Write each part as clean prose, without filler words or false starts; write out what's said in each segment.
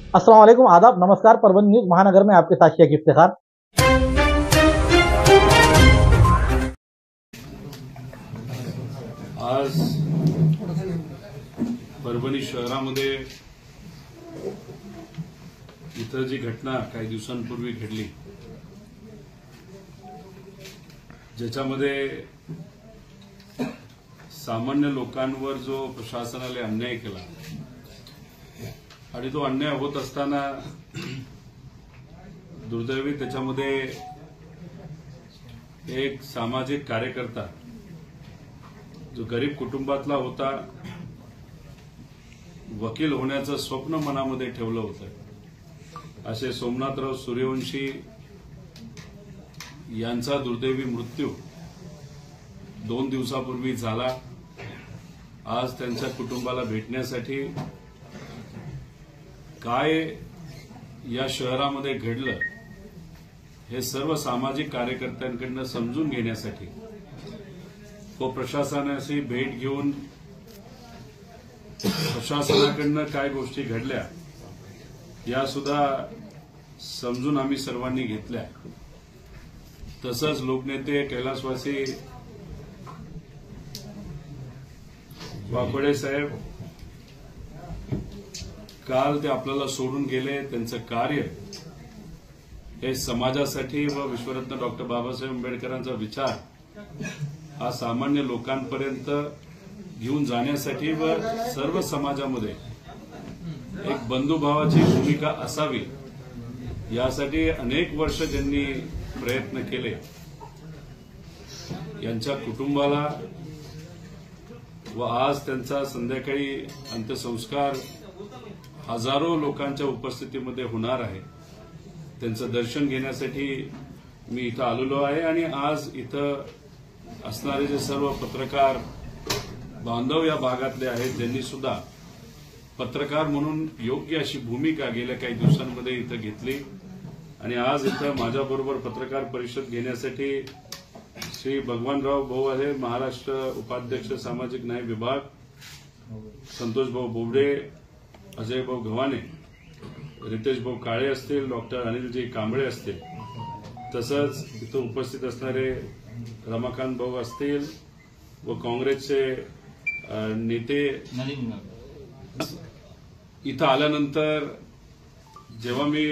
अस्सलाम वालेकुम, आदाब, नमस्कार। परभणी न्यूज महानगर में आपके साथ शेख इफ्तिखार। आज परभणी शहरामध्ये इथं जी घटना काही दिवसांपूर्वी घडली, ज्याच्यामध्ये सामान्य लोकांवर जो प्रशासनाने अन्याय केला आणि तो अन्याय होत असताना दुर्दैवी त्याच्यामध्ये एक सामाजिक कार्यकर्ता जो गरीब कुटुंबातला होता, वकील होण्याचं स्वप्न मनामध्ये ठेवलं होतं, असे सोमनाथराव सूर्यवंशी यांचा दुर्दैवी मृत्यू 2 दिवसापूर्वी झाला। आज त्यांच्या कुटुंबाला भेटण्यासाठी काय या शहरामध्ये घडलं हे सर्व सामाजिक कार्यकर्त्यांकडून समजून घेण्यासाठी व प्रशासनाशी भेट घेऊन प्रशासनाकडून काय गोष्टी घडल्या या सुद्धा समजून आम्ही सर्वांनी घेतल्या। तसंच लोकनेते कैलासवासी वाकोडे साहेब काल ते आपल्याला सोडून गेले। त्यांचं कार्य हे समाजासाठी व विश्वरत्न डॉक्टर बाबासाहेब आंबेडकरांचा विचार हा सामान्य लोकांपर्यंत घेऊन जाण्यासाठी व सर्व समाजामध्ये एक बंधुभावाची भूमिका असावी यासाठी अनेक वर्ष ज्यांनी प्रयत्न केले, यांच्या कुटुंबाला व आज त्यांचा संध्याकाळी अंत्यसंस्कार हजारो लोकांच्या उपस्थितीमध्ये होणार आहे। त्यांचं दर्शन घेण्यासाठी मी इथं आलेलो आहे आणि आज इथं असणारे जे सर्व पत्रकार बांधव या भागातले आहेत, ज्यांनी सुद्धा पत्रकार म्हणून योग्य अशी भूमिका गेल्या काही दिवसांमध्ये इथं घेतली आणि आज इथं माझ्याबरोबर पत्रकार परिषद घेण्यासाठी श्री भगवानराव भाऊ आहे, महाराष्ट्र उपाध्यक्ष सामाजिक न्याय विभाग, संतोष भाऊ बोबडे, अजय भाऊ गव्हाणे, रितेश भाऊ काळे असतील, डॉक्टर अनिलजी कांबळे असतील, तसंच इथं उपस्थित असणारे रमाकांत भाऊ असतील व काँग्रेसचे नेते। इथं आल्यानंतर जेव्हा मी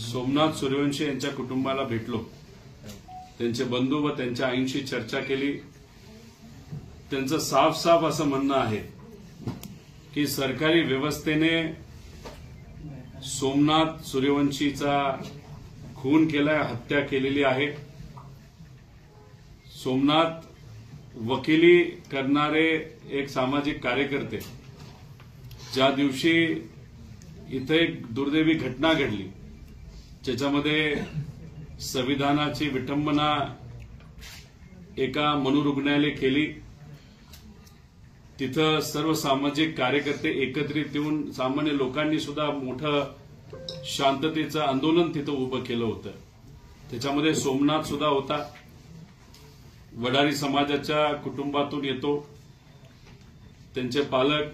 सोमनाथ सूर्यवंशी यांच्या कुटुंबाला भेटलो, त्यांचे बंधू व त्यांच्या आईंशी चर्चा केली, त्यांचं साफ असं म्हणणं आहे की सरकारी व्यवस्थेने सोमनाथ सूर्यवंशीचा खून केलाय, हत्या केलेली आहे। सोमनाथ वकिली करणारे एक सामाजिक कार्यकर्ते ज्या दिवशी इथे एक दुर्दैवी घटना घडली, ज्याच्यामध्ये संविधानाची विटंबना एका मनोरुग्णालय केली, तिथं सर्व सामाजिक कार्यकर्ते एकत्रित येऊन सामान्य लोकांनी सुद्धा मोठं शांततेचं आंदोलन तिथं उभं केलं होतं। त्याच्यामध्ये सोमनाथ सुद्धा होता, वडारी समाजाच्या कुटुंबातून येतो, त्यांचे पालक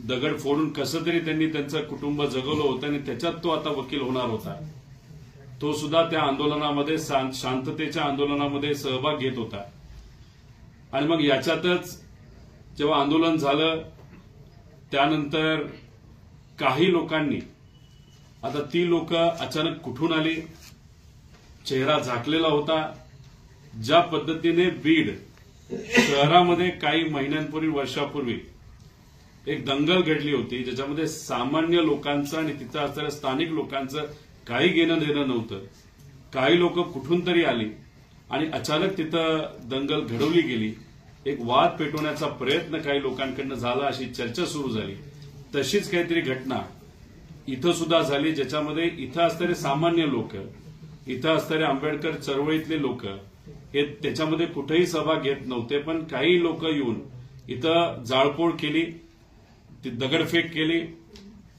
दगड फोडून कसं तरी त्यांनी त्यांचं कुटुंब जगवलं होतं आणि त्याच्यात तो आता वकील होणार होता। तो सुद्धा त्या आंदोलनामध्ये शांततेच्या आंदोलनामध्ये सहभाग घेत होता आणि मग याच्यातच जेव्हा आंदोलन झालं त्यानंतर काही लोकांनी, आता ती लोक अचानक कुठून आली, चेहरा झाकलेला होता, ज्या पद्धतीने बीड शहरामध्ये काही महिन्यांपूर्वी वर्षापूर्वी एक दंगल घडली होती, ज्याच्यामध्ये सामान्य लोकांचं आणि तिथं असणाऱ्या स्थानिक लोकांचं काही घेणं देणं नव्हतं। काही लोक कुठून तरी आली आणि अचानक तिथं दंगल घडवली गेली, एक वाद पेटवण्याचा प्रयत्न काही लोकांकडून झाला, अशी चर्चा सुरू झाली। तशीच काहीतरी घटना इथं सुद्धा झाली, ज्याच्यामध्ये इथं असणारे सामान्य लोक, इथं असणारे आंबेडकर चळवळीतले लोक हे त्याच्यामध्ये कुठेही सहभाग घेत नव्हते, पण काही लोक येऊन इथं जाळपोळ केली, ती दगडफेक केली,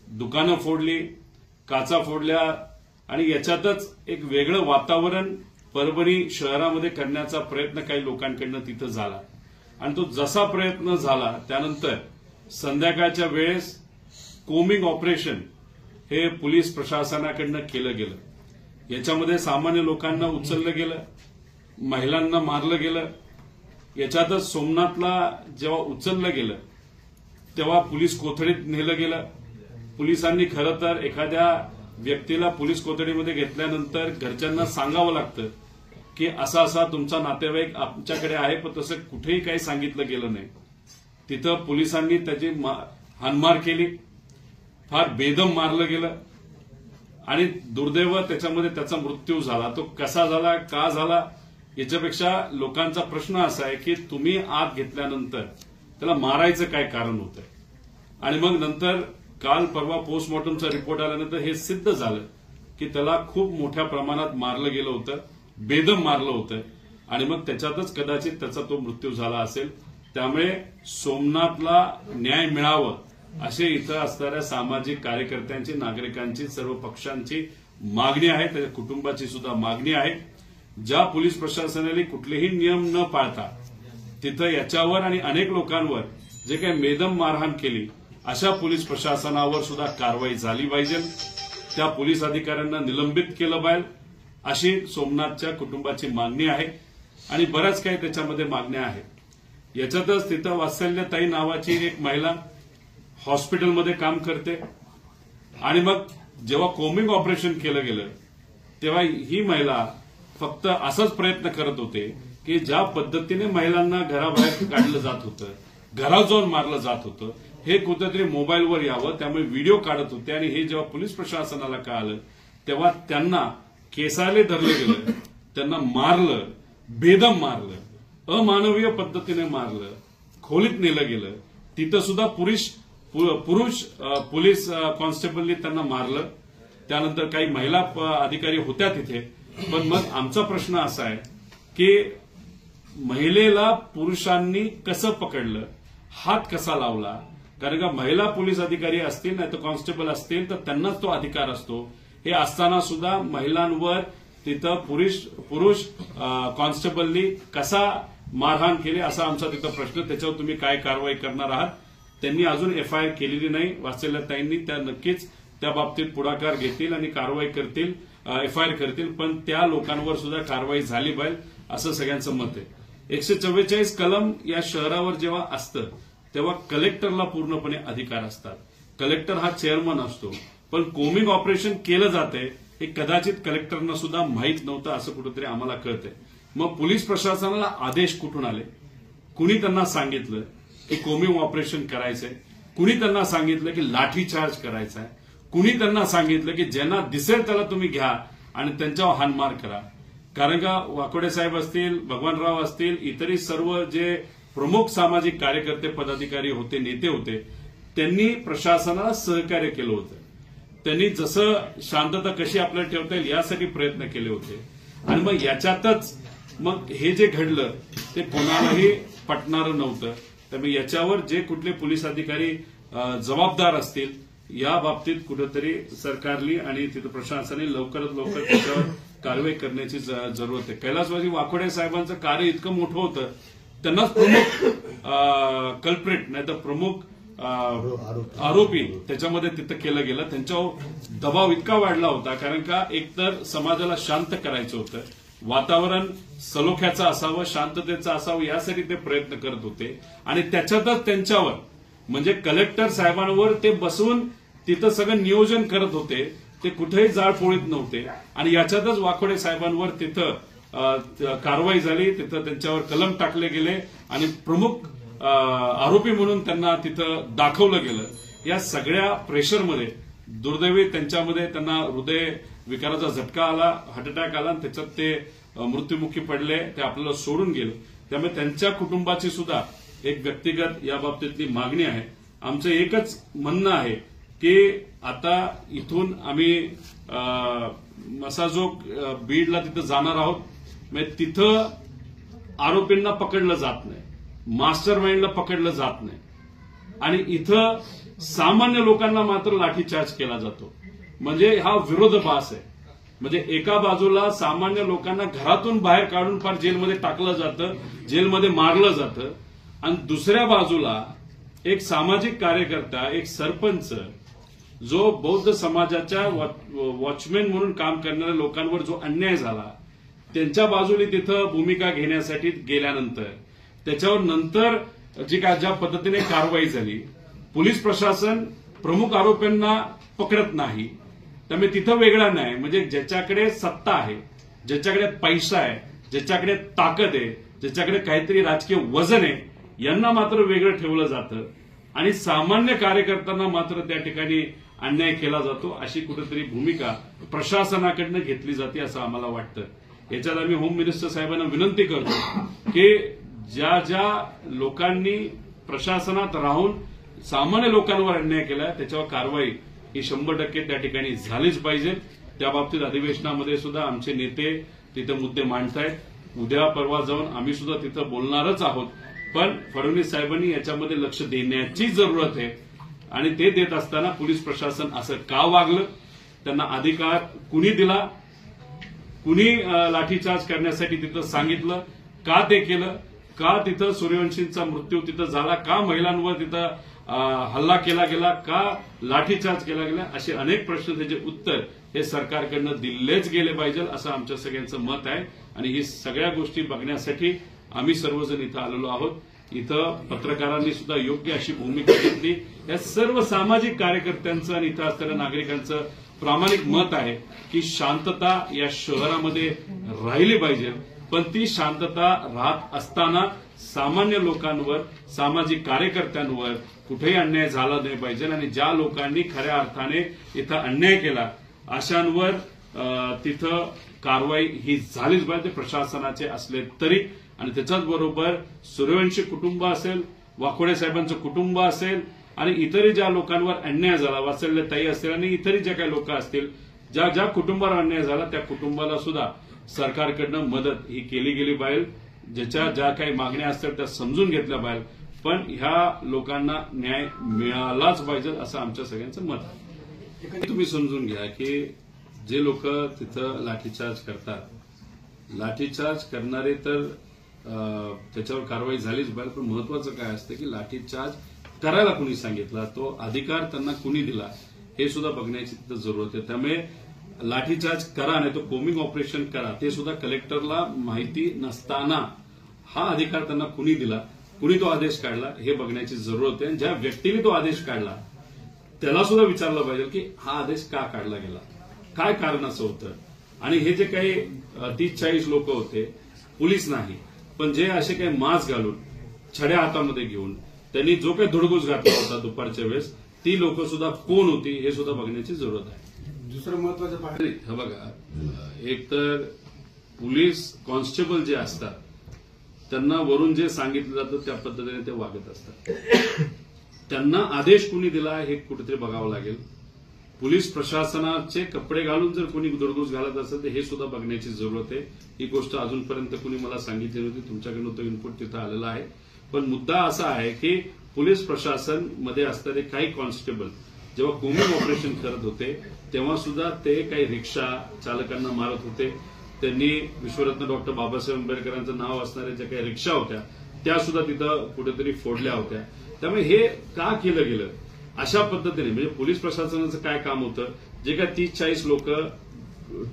दुकानं फोडली, काचा फोडल्या आणि याच्यातच एक वेगळं वातावरण परभणी शहरामध्ये करण्याचा प्रयत्न काही लोकांकडून तिथं झाला आणि तो जसा प्रयत्न झाला त्यानंतर संध्याकाळच्या वेळेस कोमिंग ऑपरेशन हे पोलीस प्रशासनाकडनं केलं गेलं. याच्यामध्ये सामान्य लोकांना उचललं गेलं, महिलांना मारलं गेलं. याच्यातच सोमनाथला जेव्हा उचललं गेलं तेव्हा पोलीस कोठडीत नेलं गेलं. पोलिसांनी खरं तर एखाद्या व्यक्तीला पोलीस कोठडीमध्ये घेतल्यानंतर घरच्यांना सांगावं लागतं की असा असा तुमचा नातेवाईक आमच्याकडे आहे, पण तसं कुठेही काही सांगितलं गेलं नाही. तिथं पोलिसांनी त्याची हाणमार केली, फार बेदम मारलं गेलं आणि दुर्दैव त्याच्यामध्ये त्याचा मृत्यू झाला. तो कसा झाला, का झाला, याच्यापेक्षा लोकांचा प्रश्न असा आहे की तुम्ही आत घेतल्यानंतर त्याला मारायचं काय कारण होतं. आणि मग नंतर काल परवा पोस्टमॉर्टमचा रिपोर्ट आल्यानंतर हे सिद्ध झालं की त्याला खूप मोठ्या प्रमाणात मारलं गेलं होतं, बेदम मारलं होतं आणि मग त्याच्यातच कदाचित त्याचा तो मृत्यू झाला असेल. त्यामुळे सोमनाथला न्याय मिळावं असे इथं असणाऱ्या सामाजिक कार्यकर्त्यांची, नागरिकांची, सर्व पक्षांची मागणी आहे, त्याच्या कुटुंबाची सुद्धा मागणी आहे. ज्या पोलीस प्रशासनाने कुठलेही नियम न पाळता तिथं याच्यावर आणि अनेक लोकांवर जे काही बेदम मारहाण केली अशा पोलीस प्रशासनावर सुद्धा कारवाई झाली पाहिजे. त्या पोलीस अधिकाऱ्यांना निलंबित केलं पाहिजे अशी सोमनाथच्या कुटुंबाची मागणी आहे आणि बऱ्याच काही त्याच्यामध्ये मागण्या आहेत. याच्यातच तिथं वात्सल्यताई नावाची एक महिला हॉस्पिटलमध्ये काम करते आणि मग जेव्हा कोमिंग ऑपरेशन केलं गेलं तेव्हा ही महिला फक्त असाच प्रयत्न करत होते की ज्या पद्धतीने महिलांना घराबाहेर काढलं जात होतं, घरात जाऊन मारलं जात होतं, हे कुठेतरी मोबाईलवर यावं, त्यामुळे व्हिडिओ काढत होते. आणि हे जेव्हा पोलीस प्रशासनाला कळालं तेव्हा त्यांना केसाले धरलं गेलं, त्यांना मारलं, बेदम मारलं, अमानवीय पद्धतीने मारलं, खोलीत नेलं गेलं. तिथं सुद्धा पुरुष पोलीस कॉन्स्टेबलनी त्यांना मारलं. त्यानंतर काही महिला अधिकारी होत्या तिथे. पण मग आमचा प्रश्न असा आहे की महिलेला पुरुषांनी कसं पकडलं, हात कसा लावला. कारण का महिला पोलीस अधिकारी असतील नाही तर कॉन्स्टेबल असतील तर त्यांनाच तो अधिकार असतो. हे असताना सुद्धा महिलांवर तिथं पुरुष कॉन्स्टेबलनी कसा मारहाण केली असा आमचा तिथं प्रश्न. त्याच्यावर तुम्ही काय कारवाई करणार आहात. त्यांनी अजून एफआयआर केलेली नाही. वात्सल्यताईंनी त्या नक्कीच त्या बाबतीत पुढाकार घेतील आणि कारवाई करतील, एफआयआर करतील. पण त्या लोकांवर सुद्धा कारवाई झाली पाहिजे असं सगळ्यांचं मत आहे. 144 कलम या शहरावर जेव्हा असतं तेव्हा कलेक्टरला पूर्णपणे अधिकार असतात. कलेक्टर हा चेअरमन असतो. पण कोमिंग ऑपरेशन केलं जाते हे कदाचित कलेक्टरना सुद्धा माहीत नव्हतं असं कुठेतरी आम्हाला कळतंय. मग पोलीस प्रशासनाला आदेश कुठून आले, कुणी त्यांना सांगितलं की कोमिंग ऑपरेशन करायचंय, कुणी त्यांना सांगितलं की लाठीचार्ज करायचा आहे, कुणी त्यांना सांगितलं की ज्यांना दिसेल त्याला तुम्ही घ्या आणि त्यांच्यावर हाणमार करा. कारण का वाकोडे साहेब असतील, भगवानराव असतील, इतरही सर्व जे प्रमुख सामाजिक कार्यकर्ते, पदाधिकारी होते, नेते होते, त्यांनी प्रशासनाला सहकार्य केलं होतं. त्यांनी जसं शांतता कशी आपल्याला ठेवता येईल यासाठी प्रयत्न केले होते. आणि मग याच्यातच मग हे जे घडलं ते कोणालाही पटणारं नव्हतं. त्यामुळे याच्यावर जे कुठले पोलीस अधिकारी जबाबदार असतील या बाबतीत कुठेतरी सरकारने आणि तिथं प्रशासनाने लवकरात लवकर त्याच्यावर कारवाई करण्याची जरूरत आहे. कैलासवासी वाकोडे साहेबांचं कार्य इतकं मोठं होतं, त्यांनाच प्रमुख कल्प्रेट नाही तर प्रमुख आरोपी त्याच्यामध्ये तिथं केलं गेलं. त्यांच्यावर दबाव इतका वाढला होता कारण का एकतर समाजाला शांत करायचं होतं, वातावरण सलोख्याचं असावं, शांततेचं असावं यासाठी ते प्रयत्न करत होते. आणि त्याच्यातच त्यांच्यावर म्हणजे कलेक्टर साहेबांवर ते बसवून तिथं सगळं नियोजन करत होते. ते कुठेही जाळपोळीत नव्हते. आणि याच्यातच वाकोडे साहेबांवर तिथं कारवाई झाली, तिथं त्यांच्यावर कलम टाकले गेले आणि प्रमुख आरोपी म्हणून त्यांना तिथं दाखवलं गेलं. या सगळ्या प्रेशरमध्ये दुर्दैवी त्यांच्यामध्ये त्यांना हृदय विकाराचा झटका आला, हार्ट अटॅक आला आणि त्याच्यात ते मृत्युमुखी पडले, ते आपल्याला सोडून गेले. त्यामुळे त्यांच्या कुटुंबाची सुद्धा एक व्यक्तिगत या बाबतीतली मागणी आहे. आमचं एकच म्हणणं आहे की आता इथून आम्ही मसाजोग बीडला तिथं जाणार आहोत. म्हणजे तिथं आरोपींना पकडलं जात नाही, मास्टर माइंडला पकडलं जात नाही आणि इथं सामान्य लोकांना मात्र लाठीचार्ज केला जातो. म्हणजे हा विरोधाभास आहे. म्हणजे एका बाजूला सामान्य लोकांना घरातून बाहेर काढून फार जेलमध्ये टाकलं जातं, जेलमध्ये मारलं जातं आणि दुसऱ्या बाजूला एक सामाजिक कार्यकर्ता, एक सरपंच, जो बौद्ध समाजाच्या वॉचमॅन म्हणून काम करणाऱ्या लोकांवर जो अन्याय झाला त्यांच्या बाजूने तिथं भूमिका घेण्यासाठी गेल्यानंतर त्याच्यावर नंतर जी काय ज्या पद्धतीने कारवाई झाली, पोलीस प्रशासन प्रमुख आरोपींना पकडत नाही, त्यामुळे तिथं वेगळा नाही. म्हणजे ज्याच्याकडे सत्ता आहे, ज्याच्याकडे पैसा आहे, ज्याच्याकडे ताकद आहे, ज्याच्याकडे काहीतरी राजकीय वजन आहे, यांना मात्र वेगळं ठेवलं जातं आणि सामान्य कार्यकर्त्यांना मात्र त्या ठिकाणी अन्याय केला जातो. अशी कुठेतरी भूमिका प्रशासनाकडनं घेतली जाते असं आम्हाला वाटतं. याच्यात आम्ही होम मिनिस्टर साहेबांना विनंती करतो की ज्या ज्या लोकांनी प्रशासनात राहून सामान्य लोकांवर अन्याय केला त्याच्यावर कारवाई ही 100% त्या ठिकाणी झालीच पाहिजे. त्या बाबतीत अधिवेशनामध्ये सुद्धा आमचे नेते तिथे मुद्दे मांडतायत. उद्या परवा जाऊन आम्ही सुद्धा तिथं बोलणारच आहोत. पण फडणवीस साहेबांनी याच्यामध्ये लक्ष देण्याची जरूरत आहे आणि ते देत असताना पोलीस प्रशासन असं का वागलं, त्यांना अधिकार कुणी दिला, कुणी लाठीचार्ज करण्यासाठी तिथं सांगितलं, का ते केलं, का तिथं सूर्यवंशींचा मृत्यू तिथं झाला, का महिलांवर तिथं हल्ला केला गेला, का लाठीचार्ज केला गेला, असे अनेक प्रश्न त्याचे उत्तर हे सरकारकडनं दिलेच गेले पाहिजे असं आमच्या सगळ्यांचं मत आहे. आणि ही सगळ्या गोष्टी बघण्यासाठी आम्ही सर्वजण इथं आलेलो आहोत. इथं पत्रकारांनी सुद्धा योग्य अशी भूमिका घेतली. या सर्व सामाजिक कार्यकर्त्यांचं आणि इथं असणाऱ्या नागरिकांचं प्रामाणिक मत आहे की शांतता या शहरामध्ये राहिली पाहिजे. पण ती शांतता राहत असताना सामान्य लोकांवर, सामाजिक कार्यकर्त्यांवर कुठेही अन्याय झाला नाही पाहिजे आणि ज्या लोकांनी खऱ्या अर्थाने इथं अन्याय केला अशांवर तिथं कारवाई ही झालीच पाहिजे, प्रशासनाचे असले तरी. आणि त्याच्याच बरोबर सूर्यवंशी कुटुंब असेल, वाकोडे साहेबांचं कुटुंब असेल आणि इतरही ज्या लोकांवर अन्याय झाला, वात्सल्य ताई असतील आणि इतरही ज्या काही लोक असतील, ज्या ज्या कुटुंबावर अन्याय झाला त्या कुटुंबाला सुद्धा सरकारकडनं मदत ही केली गेली पाहिजे. ज्याच्या ज्या काही मागण्या असतील त्या समजून घेतल्या पाहिजे. पण ह्या लोकांना न्याय मिळालाच पाहिजे असं आमच्या सगळ्यांचं मत आहे. तुम्ही समजून घ्या की जे लोक तिथं लाठीचार्ज करतात, लाठीचार्ज करणारे तर त्याच्यावर कारवाई झालीच पाहिजे. पण महत्वाचं काय असतं की लाठीचार्ज करायला कुणी सांगितला, तो अधिकार त्यांना कुणी दिला हे सुद्धा बघण्याची तिथं जरूरत आहे. त्यामुळे लाठीचार्ज करा नाही तो कोमिंग ऑपरेशन करा, ते सुद्धा कलेक्टरला माहिती नसताना हा अधिकार त्यांना कुणी दिला, कुणी तो आदेश काढला हे बघण्याची जरूरत आहे. ज्या व्यक्तीने तो आदेश काढला त्याला सुद्धा विचारलं पाहिजे की हा आदेश का काढला गेला, काय कारण असं होतं. आणि हे जे काही 30-40 लोक होते, पोलीस नाही पण जे असे काही मास्क घालून छड्या हातामध्ये घेऊन त्यांनी जो काही धुडगूस घातला होता दुपारच्या वेळेस, ती लोक सुद्धा कोण होती हे सुद्धा बघण्याची जरूरत आहे. दुसरं महत्वाचं पाहिजे हे बघा, एक तर पोलीस कॉन्स्टेबल जे असतात त्यांना वरून जे सांगितलं जातं त्या पद्धतीने ते वागत असतात. त्यांना आदेश कुणी दिला हे कुठेतरी बघावं लागेल. पोलीस प्रशासनाचे कपडे घालून जर कोणी दुडगूस घालत असेल तर हे सुद्धा बघण्याची जरूरत आहे. ही गोष्ट अजूनपर्यंत कुणी मला सांगितली नव्हती, तुमच्याकडून तो इनपुट तिथं आलेला आहे. पण मुद्दा असा आहे की पोलीस प्रशासन मध्ये असणारे काही कॉन्स्टेबल जेव्हा कोमिंग ऑपरेशन करत होते तेव्हा सुद्धा ते काही रिक्षा चालकांना मारत होते. त्यांनी विश्वरत्न डॉक्टर बाबासाहेब आंबेडकरांचं नाव असणाऱ्या ज्या काही रिक्षा होत्या त्या सुद्धा तिथं कुठेतरी फोडल्या होत्या. त्यामुळे हे का केलं गेलं अशा पद्धतीने, म्हणजे पोलीस प्रशासनाचं काय काम होतं, जे काय 30-40 लोक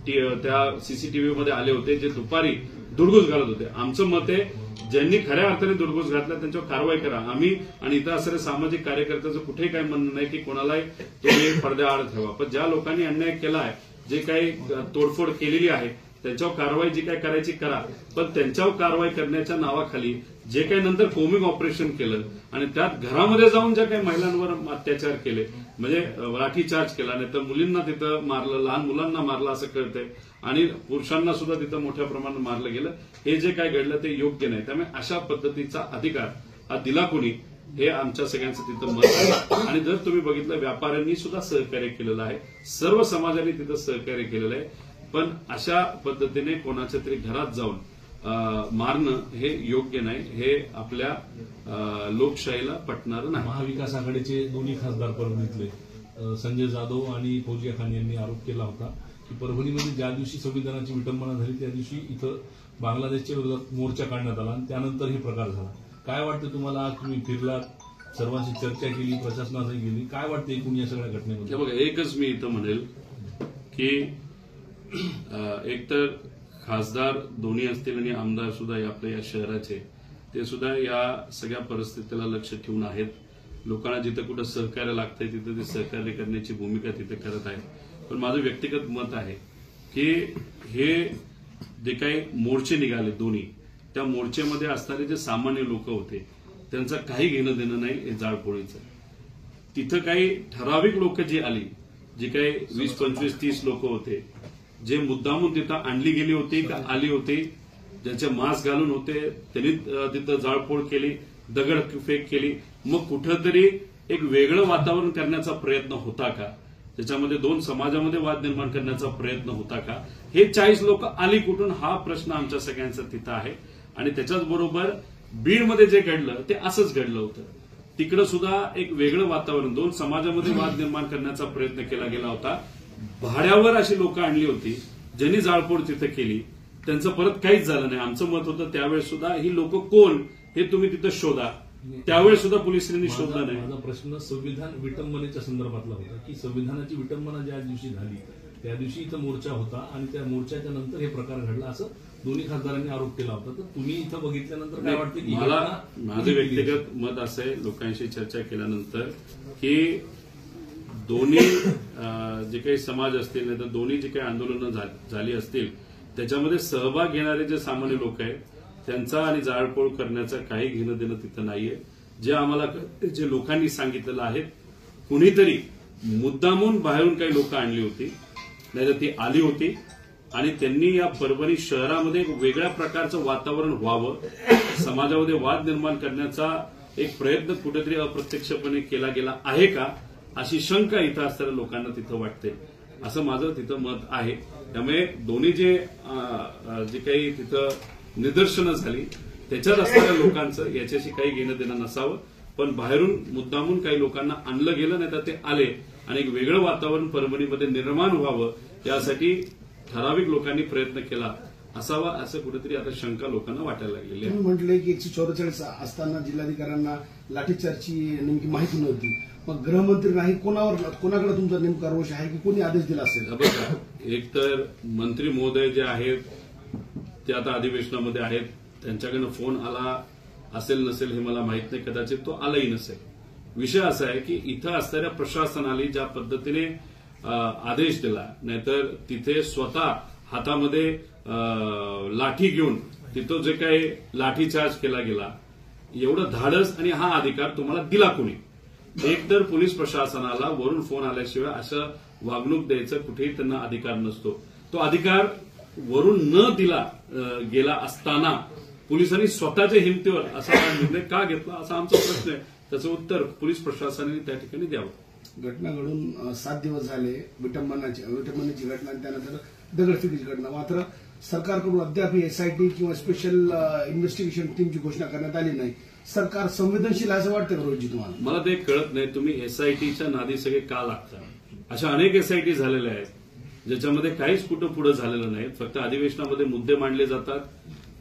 त्या सीसीटीव्हीमध्ये आले होते जे दुपारी दुडगूस घालत होते. आमचं मत आहे ज्यांनी खऱ्या अर्थाने दुडगूस घातला त्यांच्यावर कारवाई करा. आम्ही आणि इथं असणारे सामाजिक कार्यकर्त्याचं कुठेही काही म्हणणं नाही की कोणालाही तुम्ही पडद्याआड ठेवा. पण ज्या लोकांनी अन्याय केला आहे, जे काही तोडफोड केलेली आहे त्यांच्यावर कारवाई जी काय करायची करा. पण त्यांच्यावर कारवाई करण्याच्या नावाखाली जे काही नंतर कोमिंग ऑपरेशन केलं आणि त्यात घरामध्ये जाऊन ज्या काही महिलांवर अत्याचार केले, म्हणजे लाठीचार्ज केला, नाही तर मुलींना तिथं मारलं, लहान मुलांना मारलं असं कळतंय आणि पुरुषांना सुद्धा तिथं मोठ्या प्रमाणात मारलं गेलं, हे जे काय घडलं ते योग्य नाही. त्यामुळे अशा पद्धतीचा अधिकार हा दिला कोणी हे आमच्या सगळ्यांचं तिथं मत आहे. आणि जर तुम्ही बघितलं व्यापाऱ्यांनी सुद्धा सहकार्य केलेलं आहे, सर्व समाजाने तिथं सहकार्य केलेलं आहे. पण अशा पद्धतीने कोणाच्या तरी घरात जाऊन मारणं हे योग्य नाही, हे आपल्या लोकशाहीला पटणारं नाही. महाविकास आघाडीचे दोन्ही खासदार परभणीतले संजय जाधव आणि फौजिया खान यांनी आरोप केला होता की परभणीमध्ये ज्या दिवशी संविधानाची विटंबना झाली त्या दिवशी इथं बांगलादेशच्या विरोधात मोर्चा काढण्यात आला आणि त्यानंतर हे प्रकार झाला. काय वाटतं तुम्हाला? तुम्ही फिरलात, सर्वांशी चर्चा केली, प्रशासनाशी केली. काय वाटतं एकूण या सगळ्या घटनेमध्ये? बघा, एकच मी इथं म्हणेल की एकतर खासदार दोन्ही असतील आणि आमदार सुद्धा आपल्या या शहराचे, ते सुद्धा या सगळ्या परिस्थितीला लक्ष ठेवून आहेत. लोकांना जिथं कुठं सहकार्य लागतंय तिथं ते सहकार्य करण्याची भूमिका तिथे करत आहेत. पण माझं व्यक्तिगत मत आहे की हे जे काही मोर्चे निघाले दोन्ही, त्या मोर्चेमध्ये असणारे जे सामान्य लोक होते त्यांचं काही घेणं देणं नाही हे जाळपोळीचं. तिथं काही ठराविक लोक जी आली, जी काही 20, 25, 30 लोक होते, जे मुद्दामून तिथं आणली गेली होती का आली होती, ज्यांचे मास्क घालून होते त्यांनी तिथं जाळपोळ केली, दगडफेक केली. मग कुठंतरी एक वेगळं वातावरण करण्याचा प्रयत्न होता का? त्याच्यामध्ये दोन समाजामध्ये वाद निर्माण करण्याचा प्रयत्न होता का? हे 40 लोक आली कुठून, हा प्रश्न आमच्या सगळ्यांचा तिथं आहे. आणि त्याच्याच बरोबर बीडमध्ये जे घडलं ते असंच घडलं होतं. तिकडं सुद्धा एक वेगळं वातावरण, दोन समाजामध्ये वाद निर्माण करण्याचा प्रयत्न केला गेला होता. भाड्यावर अशी लोक आणली होती ज्यांनी जाळपोळ तिथं केली, त्यांचं परत काहीच झालं नाही. आमचं मत होतं त्यावेळेस सुद्धा ही लोक कोण हे तुम्ही तिथं शोधा. त्यावेळेस सुद्धा पोलिसांनी शोधलं नाही. माझा प्रश्न संविधान विटंबनेच्या संदर्भातला होता की संविधानाची विटंबना ज्या दिवशी झाली त्या दिवशी इथं मोर्चा होता आणि त्या मोर्चाच्या नंतर हे प्रकार घडला असं दोन्ही खासदारांनी आरोप केला होता. तर तुम्ही इथं बघितल्यानंतर काय वाटतं की मला माझं व्यक्तिगत मत असं आहे, लोकांशी चर्चा केल्यानंतर, की दोन्ही जे काही समाज असतील नाही तर दोन्ही जे काही आंदोलनं झाली असतील त्याच्यामध्ये सहभाग घेणारे जे सामान्य लोक आहेत त्यांचा आणि जाळपोळ करण्याचा काही घेणं देणं तिथं नाहीये. जे आम्हाला जे लोकांनी सांगितलेलं आहे, कुणीतरी मुद्दामून बाहेरून काही लोक आणली होती, नाहीतर ती आली होती आणि त्यांनी या परभणी शहरामध्ये एक वेगळ्या प्रकारचं वातावरण व्हावं, समाजामध्ये वाद निर्माण करण्याचा एक प्रयत्न कुठेतरी अप्रत्यक्षपणे केला गेला आहे का, अशी शंका इथं असणाऱ्या लोकांना तिथं वाटते. असं माझं तिथं मत आहे. त्यामुळे दोन्ही जे काही तिथं निदर्शनं झाली त्याच्यात असणाऱ्या लोकांचं याच्याशी काही घेणं देणं नसावं. पण बाहेरून मुद्दामून काही लोकांना आणलं गेलं, नाही तर ते आले आणि एक वेगळं वातावरण परभणीमध्ये निर्माण व्हावं यासाठी ठराविक लोकांनी प्रयत्न केला असावा, असं कुठेतरी आता शंका लोकांना वाटायला लागलेली आहे. तुम्ही म्हटले की 144 असताना जिल्हाधिकाऱ्यांना लाठीचार्जची नेमकी माहिती नव्हती, मग गृहमंत्री नाही, कोणाकडे तुमचा नेमका रोष आहे की कोणी आदेश दिला असेल? बघा, एक तर मंत्री महोदय जे आहेत ते आता अधिवेशनामध्ये आहेत, त्यांच्याकडनं फोन आला असेल नसेल हे मला माहित नाही, कदाचित तो आलाही नसेल. विषय असा आहे की इथं असणाऱ्या प्रशासनाने ज्या पद्धतीने आदेश दिला, नाहीतर तिथे स्वतः हातामध्ये लाठी घेऊन तिथं जे काही लाठीचार्ज केला गेला, एवढं धाडस आणि हा अधिकार तुम्हाला दिला कोणी? एक तर पोलीस प्रशासनाला वरून फोन आल्याशिवाय असं वागणूक द्यायचं कुठेही त्यांना अधिकार नसतो. तो अधिकार वरून न दिला गेला असताना पोलिसांनी स्वतःच्या हिमतीवर असा निर्णय का घेतला असा आमचा प्रश्न आहे. त्याचं उत्तर पोलीस प्रशासनाने त्या ठिकाणी द्यावं. घटना घडून 7 दिवस झाले, विटंबनेची घटना, त्यानंतर दगडफेकीची घटना. मात्र सरकारकडून अद्याप एसआयटी किंवा स्पेशल इन्व्हेस्टिगेशन टीमची घोषणा करण्यात आली नाही. सरकार संवेदनशील असं वाटतं का रोहितजी तुम्हाला? मला ते कळत नाही, तुम्ही एसआयटीच्या नादी सगळे का लागता? अशा अनेक एसआयटी झालेल्या आहेत ज्याच्यामध्ये काहीच कुठं पुढे झालेलं नाही. फक्त अधिवेशनामध्ये मुद्दे मांडले जातात,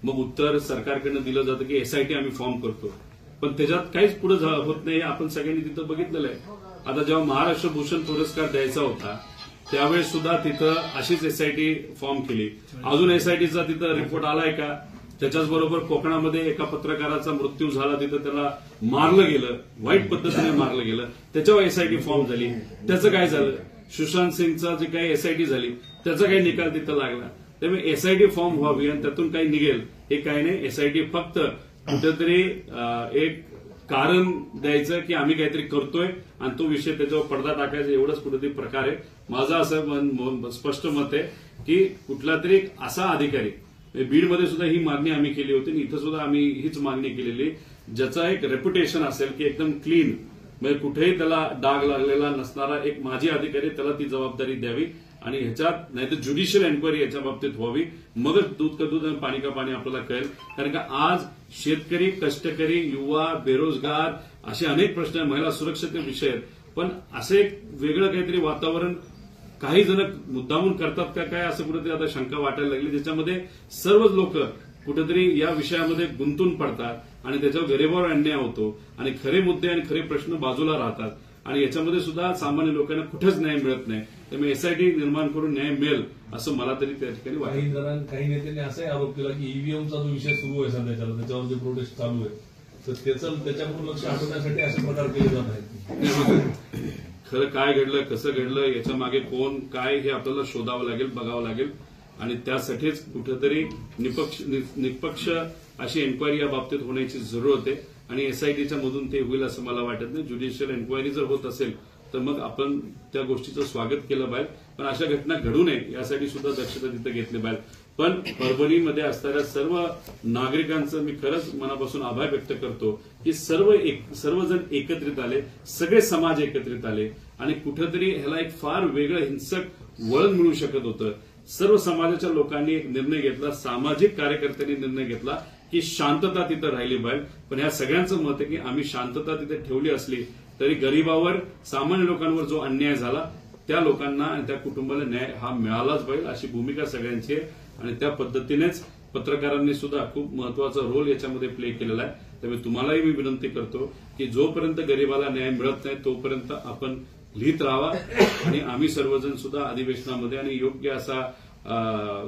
मग उत्तर सरकारकडनं दिलं जातं की एसआयटी आम्ही फॉर्म करतो, पण त्याच्यात काहीच पुढे होत नाही. आपण सगळ्यांनी तिथं बघितलेलं आहे. आता जेव्हा महाराष्ट्र भूषण पुरस्कार द्यायचा होता त्यावेळेस सुद्धा तिथं अशीच एसआयटी फॉर्म केली. अजून एसआयटीचा तिथं रिपोर्ट आलाय का? त्याच्याचबरोबर कोकणामध्ये एका पत्रकाराचा मृत्यू झाला, तिथं त्याला मारलं गेलं, वाईट पद्धतीने मारलं गेलं, त्याच्यावर एसआयटी फॉर्म झाली. त्याचं काय झालं? सुशांत सिंगचा जे काही एसआयटी झाली त्याचा काही निकाल तिथं लागला. त्यामुळे एसआयटी फॉर्म व्हावी आणि त्यातून काही निघेल हे काही नाही. एसआयटी फक्त कुठेतरी एक कारण द्यायचं की आम्ही काहीतरी करतोय आणि तो विषय त्याच्यावर पडदा टाकायचा, एवढंच कुठेतरी प्रकार आहे. माझं असं स्पष्ट मत आहे की कुठला तरी एक असा अधिकारी, बीडमध्ये सुद्धा ही मागणी आम्ही केली होती आणि इथं सुद्धा आम्ही हीच मागणी केलेली, ज्याचा एक रेप्युटेशन असेल की एकदम क्लीन, म्हणजे कुठेही त्याला डाग लागलेला नसणारा एक माजी अधिकारी, त्याला ती जबाबदारी द्यावी आणि ह्याच्यात नाहीतर ज्युडिशियल एन्क्वायरी याच्या बाबतीत व्हावी. मगच दूध का दूध आणि पाणी का पाणी आपल्याला कळेल. कारण का आज शेतकरी, कष्टकरी, युवा, बेरोजगार असे अनेक प्रश्न आहेत, महिला सुरक्षेचे विषय आहेत. पण असं एक वेगळं काहीतरी वातावरण काही जण मुद्दामून करतात का काय असं कुठेतरी आता शंका वाटायला लागली. ज्याच्यामध्ये सर्वच लोक कुठेतरी या विषयामध्ये गुंतून पडतात आणि त्याच्यावर गरिबावर अन्याय होतो आणि खरे मुद्दे आणि खरे प्रश्न बाजूला राहतात आणि याच्यामध्ये सुद्धा सामान्य लोकांना कुठेच न्याय मिळत नाही. त्यामुळे एसआयटी निर्माण करून न्याय मिळेल असं मला तरी त्या ठिकाणी वाटतं. काही नेत्यांनी असाही आरोप केला की ईव्हीएमचा जो विषय सुरू आहे सध्याच्याला, त्याच्यावर जे प्रोटेस्ट चालू आहे तर त्याच्याकडून लक्ष हटवण्यासाठी असे प्रकार केले जात आहेत. खरं काय घडलं, कसं घडलं, याच्या मागे कोण काय हे आपल्याला शोधावं लागेल, बघावं लागेल आणि त्यासाठीच कुठेतरी निष्पक्ष अशी एन्क्वायरी या बाबतीत होण्याची जरूरत आहे आणि एसआयटीच्या मधून ते होईल असं मला वाटत नाही. ज्युडिशियल एन्क्वायरी जर होत असेल तर मग आपण त्या गोष्टीचं स्वागत केलं पाहिजे, पण अशा घटना घडू नये यासाठी सुद्धा दक्षता तिथं घेतली पाहिजे. पण परभणीमध्ये असणाऱ्या सर्व नागरिकांचं मी खरंच मनापासून आभार व्यक्त करतो की सर्वजण एकत्रित आले, सगळे समाज एकत्रित आले आणि कुठेतरी ह्याला एक फार वेगळं हिंसक वळण मिळू शकत होतं. सर्व समाजाच्या लोकांनी एक निर्णय घेतला, सामाजिक कार्यकर्त्यांनी निर्णय घेतला की शांतता तिथं राहिली पाहिजे. पण ह्या सगळ्यांचं मत आहे की आम्ही शांतता तिथे ठेवली असली तरी गरिबावर, सामान्य लोकांवर जो अन्याय झाला त्या लोकांना आणि त्या कुटुंबाला न्याय हा मिळालाच पाहिजे अशी भूमिका सगळ्यांची आहे आणि त्या पद्धतीनेच पत्रकारांनी सुद्धा खूप महत्वाचा रोल याच्यामध्ये प्ले केलेला आहे. त्यामुळे तुम्हालाही मी विनंती करतो की जोपर्यंत गरिबाला न्याय मिळत नाही तोपर्यंत आपण लिहित राहावा आणि आम्ही सर्वजण सुद्धा अधिवेशनामध्ये आणि योग्य असा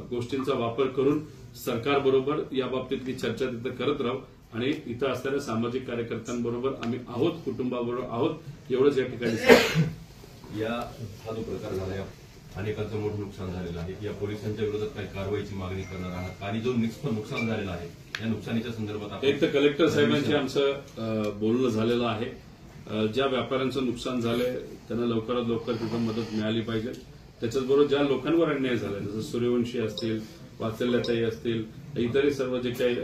गोष्टींचा वापर करून सरकारबरोबर या बाबतीतली चर्चा तिथं करत राहू आणि इथं असणाऱ्या सामाजिक कार्यकर्त्यांबरोबर आम्ही आहोत, कुटुंबाबरोबर आहोत, एवढंच या ठिकाणी. हा जो प्रकार झाला अनेकांचं मोठं नुकसान झालेलं आहे. या पोलिसांच्या विरोधात काही कारवाईची मागणी करणार आहात आणि जो नुकसान झालेलं आहे या नुकसानीच्या संदर्भात एक तर कलेक्टर साहेबांशी आमचं बोलणं झालेलं आहे. ज्या व्यापाऱ्यांचं नुकसान झालंय त्यांना लवकरात लवकर तिथं मदत मिळाली पाहिजे. त्याच्याचबरोबर ज्या लोकांवर अन्याय झालाय जसं सूर्यवंशी असतील, वात्सल्याताई असतील, इतरही सर्व जे काही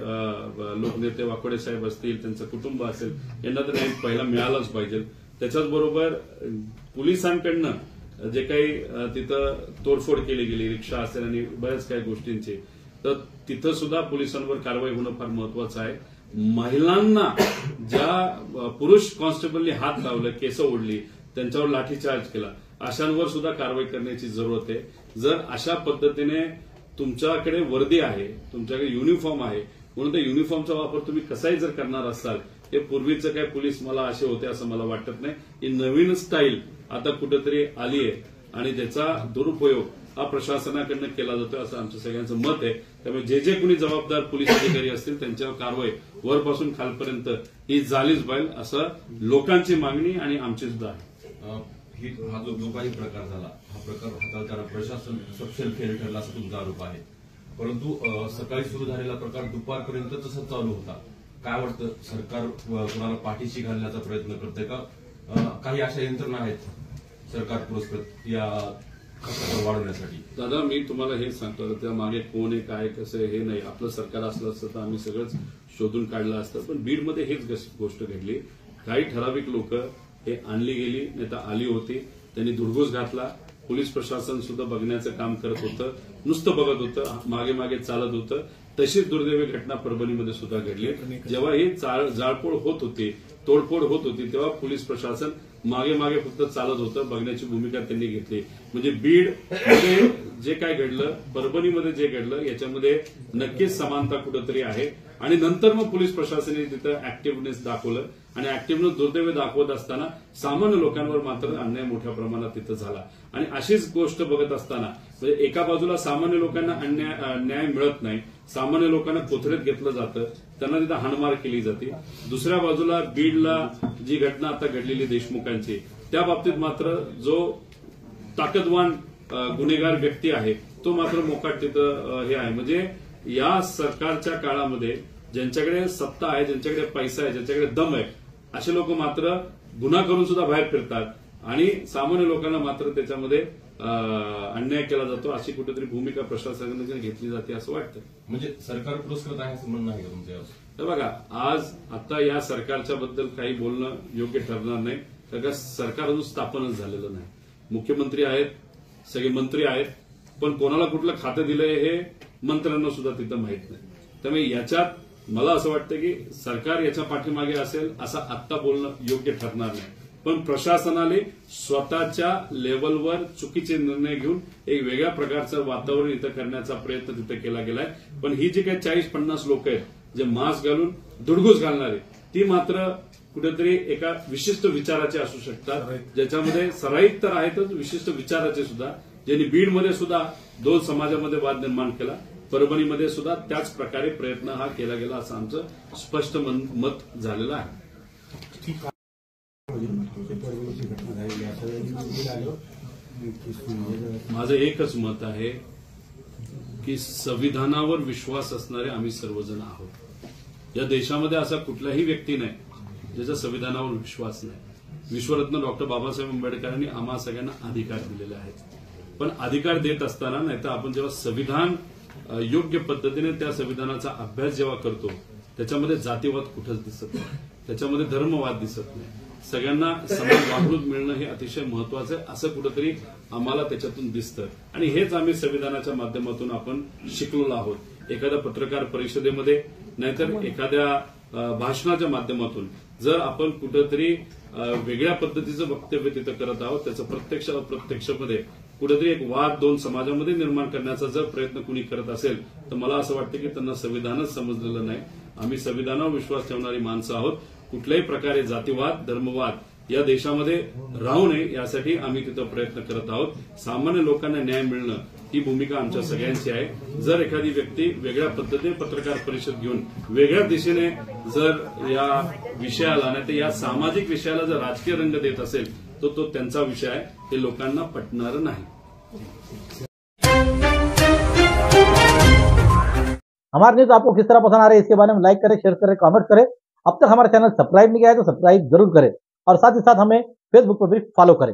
लोकनेते वाकोडे साहेब असतील, त्यांचं कुटुंब असेल, यांना तर न्याय पहिला मिळालाच पाहिजे. त्याच्याचबरोबर पोलिसांकडनं जे काही तिथं तोडफोड केली गेली, रिक्षा असेल आणि बऱ्याच काही गोष्टींची, तर तिथं सुद्धा पोलिसांवर कारवाई होणं फार महत्वाचं आहे. महिलांना ज्या पुरुष कॉन्स्टेबलनी हात लावलं, केस ओढली, त्यांच्यावर लाठीचार्ज केला, अशांवर सुद्धा कारवाई करण्याची जरूरत आहे. जर अशा पद्धतीने तुमच्याकडे वर्दी आहे, तुमच्याकडे युनिफॉर्म आहे म्हणून त्या युनिफॉर्मचा वापर तुम्ही कसाही जर करणार असाल, हे पूर्वीचं काय पोलीस मला असे होते असं मला वाटत नाही. ही नवीन स्टाईल आता कुठेतरी आली आहे आणि त्याचा दुरुपयोग हा प्रशासनाकडनं केला जातोय असं आमचं सगळ्यांचं मत आहे. त्यामुळे जे कोणी जबाबदार पोलीस अधिकारी असतील त्यांच्यावर कारवाई वरपासून खालपर्यंत ही झालीच पाहिजे असं लोकांची मागणी आणि आमची सुद्धा आहे. हा जो काही प्रकार झाला हा प्रकार हाताळताना प्रशासन सपशेल फेल ठरला असा तुमचा आरोप आहे. परंतु सकाळी सुरू झालेला प्रकार दुपारपर्यंत तसंच चालू होता. काय वाटतं, सरकार कोणाला पाठीशी घालण्याचा प्रयत्न करते का? काही अशा यंत्रणा आहेत सरकार पुरस्कृत या वाढवण्यासाठी? दादा मी तुम्हाला हे सांगतो, त्या मागे कोण आहे, काय कसं हे नाही. आपलं सरकार असलं असतं तर आम्ही सगळंच शोधून काढलं असतं. पण बीडमध्ये हेच गोष्ट घडली. काही ठराविक लोक हे आणली गेली, नाही तर आली होती, त्यांनी धुडगूस घातला. पोलीस प्रशासन सुद्धा बघण्याचं काम करत होतं, नुसतं बघत होतं, मागे मागे चालत होतं. तशीच दुर्दैवी घटना परभणीमध्ये सुद्धा घडली. जेव्हा ही जाळपोळ होत होती, तोडफोड होत होती, तेव्हा पोलीस प्रशासन मागे मागे फक्त चालत होतं, बघण्याची भूमिका त्यांनी घेतली. म्हणजे बीडमध्ये जे काय घडलं, परभणीमध्ये जे घडलं, याच्यामध्ये नक्कीच समानता कुठेतरी आहे. आणि नंतर मग पोलीस प्रशासनाने तिथं ऍक्टिव्हनेस दाखवलं आणि ऍक्टिव्हनेस दुर्दैवी दाखवत असताना सामान्य लोकांवर मात्र अन्याय मोठ्या प्रमाणात तिथं झाला. आणि अशीच गोष्ट बघत असताना म्हणजे एका बाजूला सामान्य लोकांना न्याय मिळत नाही, सामान्य लोकांना कोथळीत घेतलं जातं, त्यांना तिथं हाणमार केली जाते. दुसऱ्या बाजूला बीडला जी घटना आता घडलेली देशमुखांची, त्या बाबतीत मात्र जो ताकदवान गुन्हेगार व्यक्ती आहे तो मात्र मोकाट तिथं हे आहे. म्हणजे या सरकारच्या काळामध्ये ज्यांच्याकडे सत्ता आहे, ज्यांच्याकडे पैसा आहे, ज्यांच्याकडे दम आहे, असे लोक मात्र गुन्हा करून सुद्धा बाहेर फिरतात आणि सामान्य लोकांना मात्र त्याच्यामध्ये अन्याय केला जातो. अशी कुठेतरी भूमिका प्रशासनाने घेतली जाते असं वाटतं. म्हणजे सरकार पुरस्कृत आहे असं म्हणणं आहे का तुमचं? तर बघा, आज आता या सरकारच्या बद्दल काही बोलणं योग्य ठरणार नाही, कारण सरकार अजून स्थापनच झालेलं नाही. मुख्यमंत्री आहेत, सगळे मंत्री आहेत, पण कोणाला कुठलं खातं दिलंय हे मंत्र्यांना सुद्धा तिथं माहित नाही. त्यामुळे याच्यात मला असं वाटतं की सरकार याच्या पाठीमागे असेल असं आत्ता बोलणं योग्य ठरणार नाही. पण प्रशासनाने स्वतःच्या लेवलवर चुकीचे निर्णय घेऊन एक वेगळ्या प्रकारचं वातावरण इथं करण्याचा प्रयत्न तिथं केला गेलाय. पण ही जी काही 40-50 लोक आहेत जे मास्क घालून धुडगूस घालणारे ती मात्र कुठेतरी एका विशिष्ट विचाराचे असू शकतात, ज्याच्यामध्ये सराईत तर आहेतच, विशिष्ट विचाराचे सुद्धा, ज्यांनी बीडमध्ये सुद्धा दोन समाजामध्ये वाद निर्माण केला, परभणीमध्ये सुद्धा त्याच प्रकारे प्रयत्न हा केला गेला असं आमचं स्पष्ट मत झालेलं आहे. माझं एकच मत आहे की संविधानावर विश्वास असणारे आम्ही सर्वजण आहोत. या देशामध्ये असा कुठलाही व्यक्ती नाही ज्याचा संविधानावर विश्वास नाही. विश्वरत्न डॉक्टर बाबासाहेब आंबेडकरांनी आम्हा सगळ्यांना अधिकार दिलेले आहेत, पण अधिकार देत असताना नाहीतर आपण जेव्हा संविधान योग्य पद्धतीने त्या संविधानाचा अभ्यास जेव्हा करतो त्याच्यामध्ये जातीवाद कुठंच दिसत नाही, त्याच्यामध्ये धर्मवाद दिसत नाही. सगळ्यांना समान वागणूक मिळणं हे अतिशय महत्वाचं आहे असं कुठंतरी आम्हाला त्याच्यातून दिसतं आणि हेच आम्ही संविधानाच्या माध्यमातून आपण शिकलेलो आहोत. एखाद्या पत्रकार परिषदेमध्ये नाहीतर एखाद्या भाषणाच्या माध्यमातून जर आपण कुठंतरी वेगळ्या पद्धतीचं वक्तव्य तिथं करत आहोत, त्याचं प्रत्यक्ष अप्रत्यक्षमध्ये कुठेतरी एक वाद दोन समाजामध्ये निर्माण करण्याचा जर प्रयत्न कुणी करत असेल तर मला असं वाटतं की त्यांना संविधानच समजलेलं नाही. आम्ही संविधानावर विश्वास ठेवणारी माणसं आहोत. कुठल्याही प्रकारे जातीवाद धर्मवाद या देशामध्ये राहू नये यासाठी आम्ही तिथं प्रयत्न करत आहोत. सामान्य लोकांना न्याय मिळणं ही भूमिका आमच्या सगळ्यांची आहे. जर एखादी व्यक्ती वेगळ्या पद्धतीने पत्रकार परिषद घेऊन वेगळ्या दिशेने जर या विषयाला नाही तर या सामाजिक विषयाला जर राजकीय रंग देत असेल तर तो त्यांचा विषय आहे, ते लोकांना पटणार नाही. हमारे न्यूज आपको किस तरह पसंद आ रही है इसके बारे में लाइक करें, शेयर करें, कमेंट करें. अब तक हमारा चैनल सब्सक्राइब नहीं किया है तो सब्सक्राइब जरूर करें और साथ ही साथ हमें फेसबुक पर भी फॉलो करें.